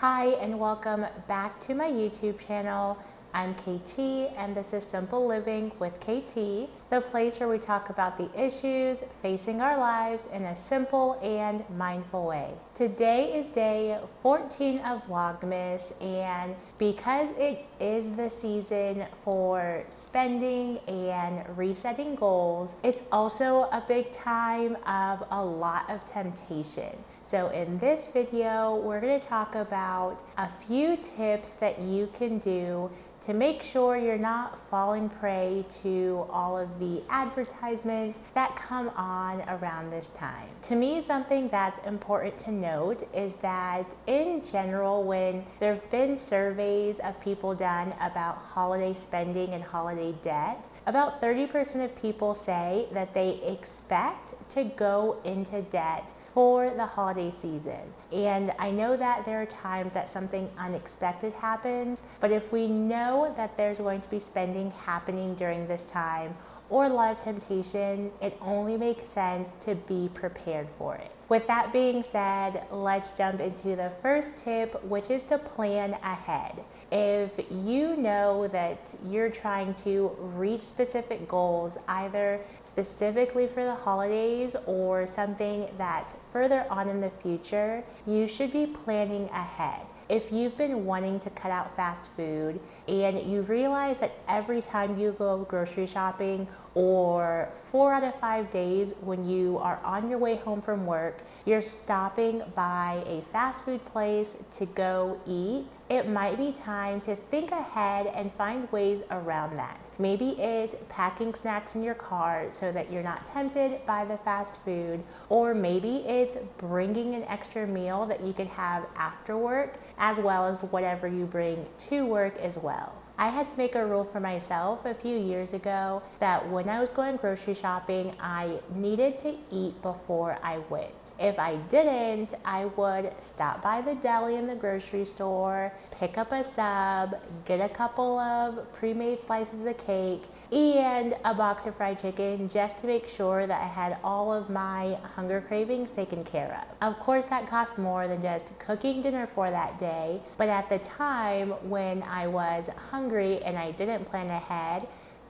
Hi and welcome back to my YouTube channel. I'm KT and this is Simple Living with KT, the place where we talk about the issues facing our lives in a simple and mindful way. Today is day 14 of Vlogmas, and because it is the season for spending and resetting goals, it's also a big time of a lot of temptation. So in this video, we're going to talk about a few tips that you can do to make sure you're not falling prey to all of the advertisements that come on around this time. To me, something that's important to note is that in general, when there have been surveys of people done about holiday spending and holiday debt, about 30% of people say that they expect to go into debt for the holiday season. And I know that there are times that something unexpected happens, but if we know that there's going to be spending happening during this time or a lot of temptation, it only makes sense to be prepared for it. With that being said, let's jump into the first tip, which is to plan ahead. If you know that you're trying to reach specific goals, either specifically for the holidays or something that's further on in the future, you should be planning ahead. If you've been wanting to cut out fast food and you realize that every time you go grocery shopping or 4 out of 5 days when you are on your way home from work, you're stopping by a fast food place to go eat, it might be time to think ahead and find ways around that. Maybe it's packing snacks in your car so that you're not tempted by the fast food, or maybe it's bringing an extra meal that you can have after work, as well as whatever you bring to work as well. I had to make a rule for myself a few years ago that when I was going grocery shopping, I needed to eat before I went. If I didn't, I would stop by the deli in the grocery store, pick up a sub, get a couple of pre-made slices of cake, and a box of fried chicken just to make sure that I had all of my hunger cravings taken care of. Of course, that cost more than just cooking dinner for that day, but at the time when I was hungry and I didn't plan ahead,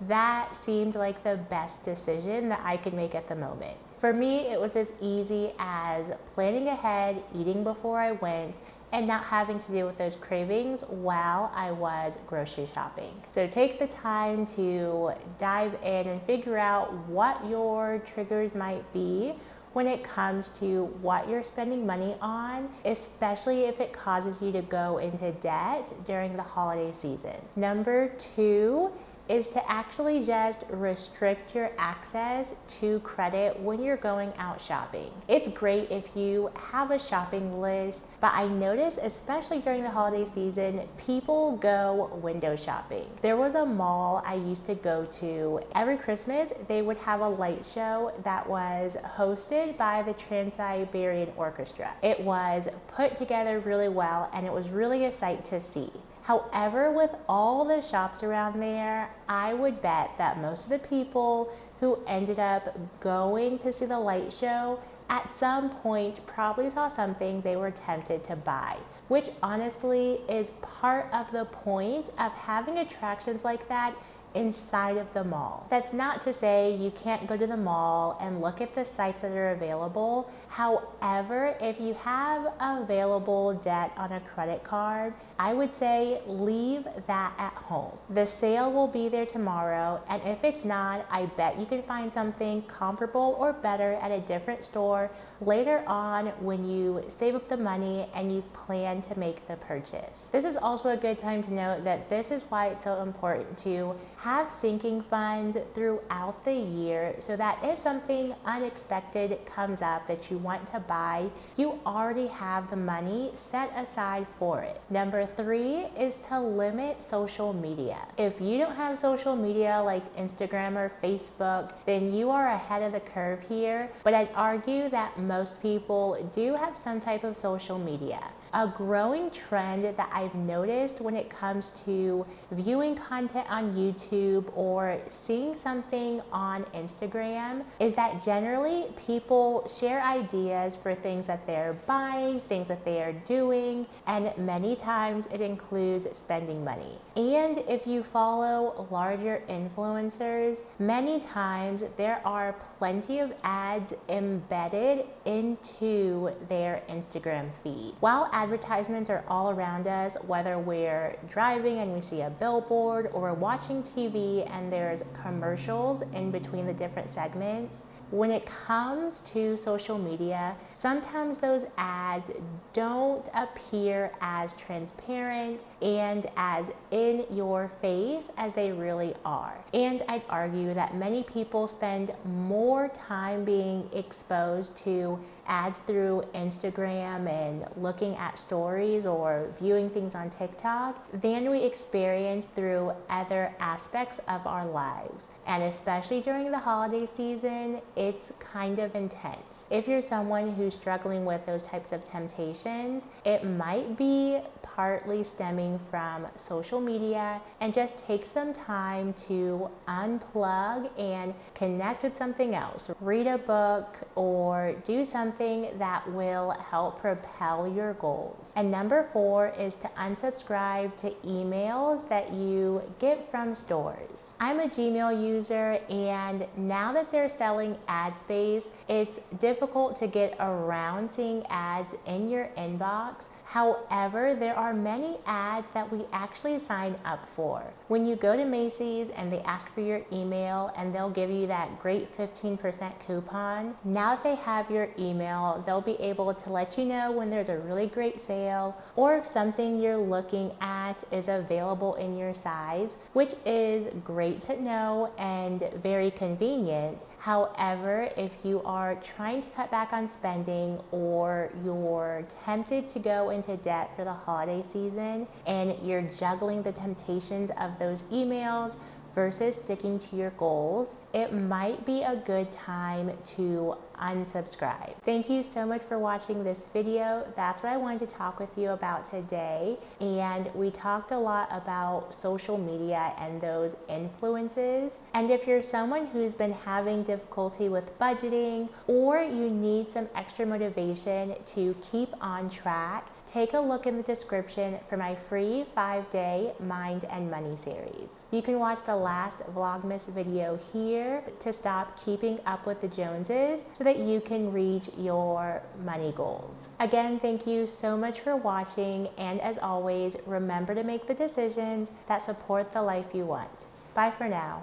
that seemed like the best decision that I could make at the moment. For me, it was as easy as planning ahead, eating before I went, and not having to deal with those cravings while I was grocery shopping. So take the time to dive in and figure out what your triggers might be when it comes to what you're spending money on, especially if it causes you to go into debt during the holiday season. Number 2 is to actually just restrict your access to credit when you're going out shopping. It's great if you have a shopping list, but I notice, especially during the holiday season, people go window shopping. There was a mall I used to go to. Every Christmas, they would have a light show that was hosted by the Trans-Siberian Orchestra. It was put together really well, and it was really a sight to see. However, with all the shops around there, I would bet that most of the people who ended up going to see the light show at some point probably saw something they were tempted to buy, which honestly is part of the point of having attractions like that inside of the mall. That's not to say you can't go to the mall and look at the sites that are available. However, if you have available debt on a credit card, I would say leave that at home. The sale will be there tomorrow, and if it's not, I bet you can find something comparable or better at a different store later on when you save up the money and you've planned to make the purchase. This is also a good time to note that this is why it's so important to have sinking funds throughout the year so that if something unexpected comes up that you want to buy, you already have the money set aside for it. Number 3 is to limit social media. If you don't have social media like Instagram or Facebook, then you are ahead of the curve here, but I'd argue that most people do have some type of social media. A growing trend that I've noticed when it comes to viewing content on YouTube or seeing something on Instagram is that generally people share ideas for things that they're buying, things that they are doing, and many times it includes spending money. And if you follow larger influencers, many times there are plenty of ads embedded into their Instagram feed. While advertisements are all around us, whether we're driving and we see a billboard or we're watching TV and there's commercials in between the different segments, when it comes to social media, sometimes those ads don't appear as transparent and as in your face as they really are. And I'd argue that many people spend more time being exposed to ads through Instagram and looking at stories or viewing things on TikTok than we experience through other aspects of our lives. And especially during the holiday season, it's kind of intense. If you're someone who's struggling with those types of temptations, it might be partly stemming from social media, and just take some time to unplug and connect with something else. Read a book or do something that will help propel your goals. And number 4 is to unsubscribe to emails that you get from stores. I'm a Gmail user, and now that they're selling ad space, it's difficult to get around seeing ads in your inbox. However, there are many ads that we actually sign up for. When you go to Macy's and they ask for your email and they'll give you that great 15% coupon, now that they have your email, they'll be able to let you know when there's a really great sale or if something you're looking at is available in your size, which is great to know and very convenient. However, if you are trying to cut back on spending or you're tempted to go into debt for the holiday season and you're juggling the temptations of those emails versus sticking to your goals, it might be a good time to unsubscribe. Thank you so much for watching this video. That's what I wanted to talk with you about today. And we talked a lot about social media and those influences. And if you're someone who's been having difficulty with budgeting or you need some extra motivation to keep on track, take a look in the description for my free 5-day Mind and Money series. You can watch the last Vlogmas video here to stop keeping up with the Joneses so that you can reach your money goals. Again, thank you so much for watching, and as always, remember to make the decisions that support the life you want. Bye for now.